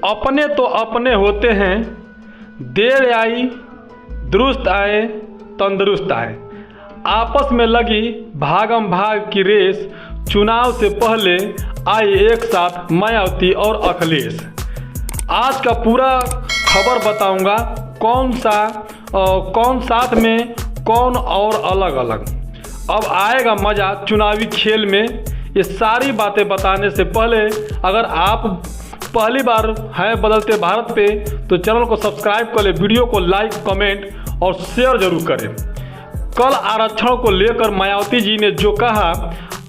अपने तो अपने होते हैं, देर आई दुरुस्त आए तंदुरुस्त आए। आपस में लगी भागम भाग की रेस, चुनाव से पहले आए एक साथ मायावती और अखिलेश। आज का पूरा खबर बताऊंगा, कौन साथ में कौन और अलग अलग। अब आएगा मज़ा चुनावी खेल में। ये सारी बातें बताने से पहले अगर आप पहली बार हैं बदलते भारत पे तो चैनल को सब्सक्राइब कर ले, वीडियो को लाइक कमेंट और शेयर जरूर करें। कल आरक्षण को लेकर मायावती जी ने जो कहा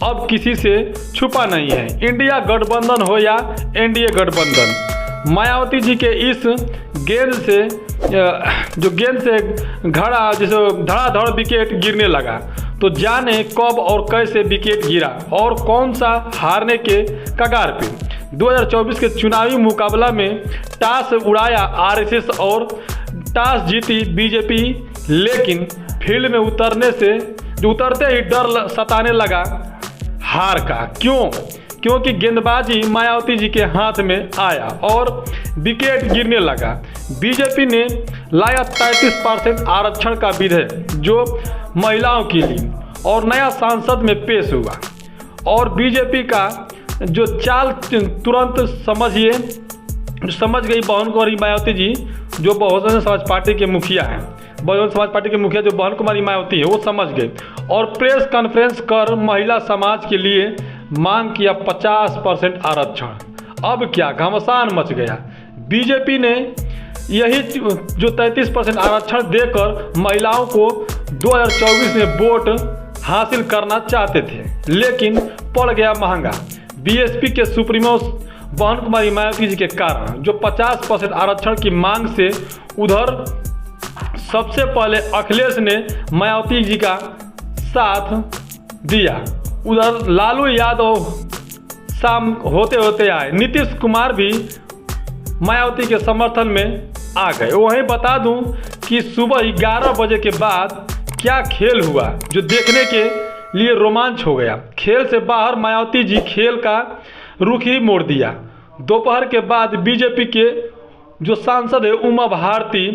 अब किसी से छुपा नहीं है। इंडिया गठबंधन हो या एनडीए गठबंधन, मायावती जी के इस गेंद से घड़ा जैसे धड़ाधड़ विकेट गिरने लगा, तो जाने कब और कैसे विकेट गिरा और कौन सा हारने के कगार पे। 2024 के चुनावी मुकाबला में टॉस उड़ाया आरएसएस और टॉस जीती बीजेपी, लेकिन फील्ड में उतरते ही डर सताने लगा हार का। क्योंकि गेंदबाजी मायावती जी के हाथ में आया और विकेट गिरने लगा। बीजेपी ने लाया 33% आरक्षण का विधेयक जो महिलाओं के लिए और नया संसद में पेश हुआ, और बीजेपी का जो चाल तुरंत समझ गई बहन कुमारी मायावती जी, जो बहुजन समाज पार्टी के मुखिया हैं। बहुजन समाज पार्टी के मुखिया जो बहन कुमारी मायावती है वो समझ गए और प्रेस कॉन्फ्रेंस कर महिला समाज के लिए मांग किया 50% आरक्षण। अब क्या घमासान मच गया। बीजेपी ने यही जो 33% आरक्षण देकर महिलाओं को 2024 में वोट हासिल करना चाहते थे, लेकिन पड़ गया महंगा बीएसपी के सुप्रीमो बहन कुमारी मायावती जी के कारण, जो 50% आरक्षण की मांग से उधर सबसे पहले अखिलेश ने मायावती जी का साथ दिया, उधर लालू यादव शाम होते आए, नीतीश कुमार भी मायावती के समर्थन में आ गए। वहीं बता दूं कि सुबह 11 बजे के बाद क्या खेल हुआ जो देखने के लिए रोमांच हो गया। खेल से बाहर मायावती जी खेल का रुख ही मोड़ दिया। दोपहर के बाद बीजेपी के जो सांसद है उमा भारती,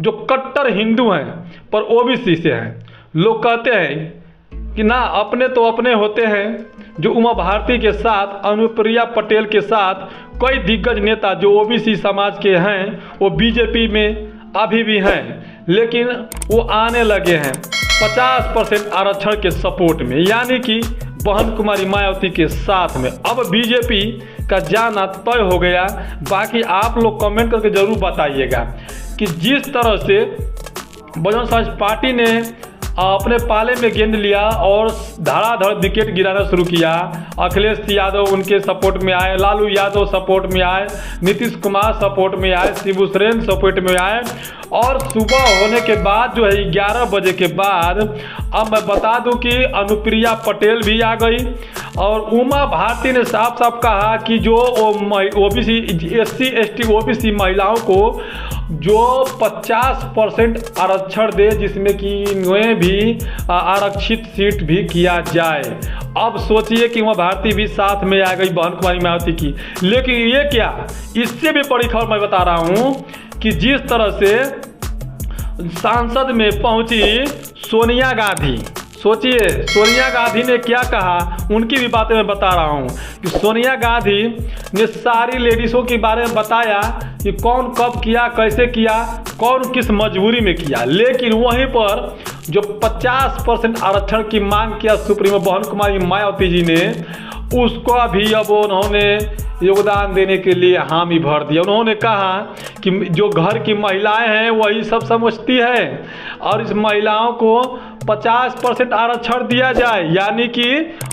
जो कट्टर हिंदू हैं पर ओबीसी से हैं, लोग कहते हैं कि ना अपने तो अपने होते हैं, जो उमा भारती के साथ अनुप्रिया पटेल के साथ कई दिग्गज नेता जो ओबीसी समाज के हैं वो बीजेपी में अभी भी हैं, लेकिन वो आने लगे हैं 50% आरक्षण के सपोर्ट में, यानी कि बहन कुमारी मायावती के साथ में। अब बीजेपी का जाना तय हो गया। बाकी आप लोग कमेंट करके जरूर बताइएगा कि जिस तरह से बहुजन समाज पार्टी ने अपने पाले में गेंद लिया और धड़ाधड़ विकेट गिराना शुरू किया, अखिलेश यादव उनके सपोर्ट में आए, लालू यादव सपोर्ट में आए, नीतीश कुमार सपोर्ट में आए, शिबू सोरेन सपोर्ट में आए, और सुबह होने के बाद जो है 11 बजे के बाद अब मैं बता दूं कि अनुप्रिया पटेल भी आ गई और उमा भारती ने साफ साफ कहा कि जो ओबीसी SC ST ओबीसी महिलाओं को जो 50% आरक्षण दे, जिसमें कि इन्हें भी आरक्षित सीट भी किया जाए। अब सोचिए कि वहाँ भारती भी साथ में आ गई बहन कुमारी मायावती की। लेकिन ये क्या, इससे भी बड़ी खबर मैं बता रहा हूँ कि जिस तरह से सांसद में पहुंची सोनिया गांधी, सोचिए सोनिया गांधी ने क्या कहा, उनकी भी बातें मैं बता रहा हूँ कि सोनिया गांधी ने सारी लेडीज़ों के बारे में बताया कि कौन कब किया, कैसे किया, कौन किस मजबूरी में किया। लेकिन वहीं पर जो 50% आरक्षण की मांग किया सुप्रीमो बहन कुमारी मायावती जी ने, उसको भी अब उन्होंने योगदान देने के लिए हामी भर दिया। उन्होंने कहा कि जो घर की महिलाएं हैं वही सब समझती है और इस महिलाओं को 50% आरक्षण दिया जाए, यानी कि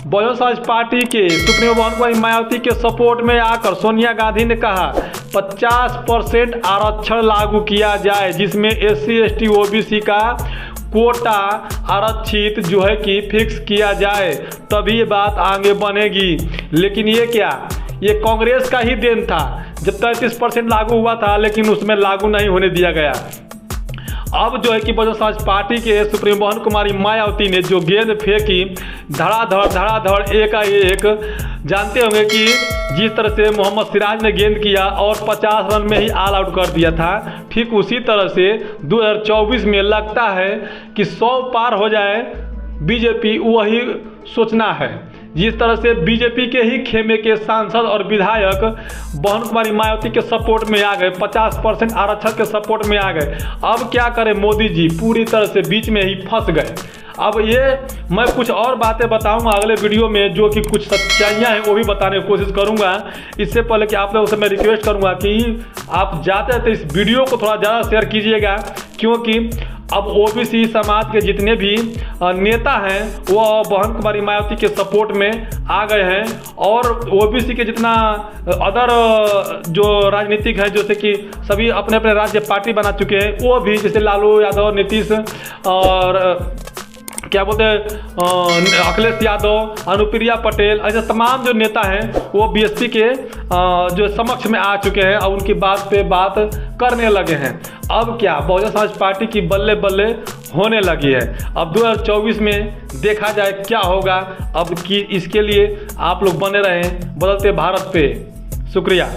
बहुजन समाज पार्टी के सुप्रीमो बहन कुमारी मायावती के सपोर्ट में आकर सोनिया गांधी ने कहा 50% आरक्षण लागू किया जाए, जिसमें SC ST OBC का कोटा आरक्षित जो है कि फिक्स किया जाए, तभी ये बात आगे बनेगी। लेकिन ये क्या, ये कांग्रेस का ही देन था जब 33% लागू हुआ था, लेकिन उसमें लागू नहीं होने दिया गया। अब जो है कि बहुजन समाज पार्टी के सुप्रीम बहन कुमारी मायावती ने जो गेंद फेंकी, धड़ाधड़ एकाएक जानते होंगे कि जिस तरह से मोहम्मद सिराज ने गेंद किया और 50 रन में ही ऑल आउट कर दिया था, ठीक उसी तरह से 2024 में लगता है कि 100 पार हो जाए, बीजेपी वही सोचना है। जिस तरह से बीजेपी के ही खेमे के सांसद और विधायक बहन कुमारी मायावती के सपोर्ट में आ गए, 50% आरक्षण के सपोर्ट में आ गए। अब क्या करें, मोदी जी पूरी तरह से बीच में ही फंस गए। अब ये मैं कुछ और बातें बताऊंगा अगले वीडियो में, जो कि कुछ सच्चाइयाँ हैं वो भी बताने की कोशिश करूंगा। इससे पहले कि आप लोगों से मैं रिक्वेस्ट करूंगा कि आप जाते हैं तो इस वीडियो को थोड़ा ज़्यादा शेयर कीजिएगा, क्योंकि अब ओबीसी समाज के जितने भी नेता हैं वो बहन कुमारी मायावती के सपोर्ट में आ गए हैं, और ओबीसी के जितना अदर जो राजनीतिक है, जैसे कि सभी अपने अपने राज्य पार्टी बना चुके हैं, वो भी जैसे लालू यादव, नीतीश और क्या बोलते हैं अखिलेश यादव, अनुप्रिया पटेल, ऐसे तमाम जो नेता हैं वो बीएसपी के जो समक्ष में आ चुके हैं और उनकी बात पे बात करने लगे हैं। अब क्या बहुजन समाज पार्टी की बल्ले बल्ले होने लगी है। अब 2024 में देखा जाए क्या होगा। अब कि इसके लिए आप लोग बने रहें बदलते भारत पे। शुक्रिया।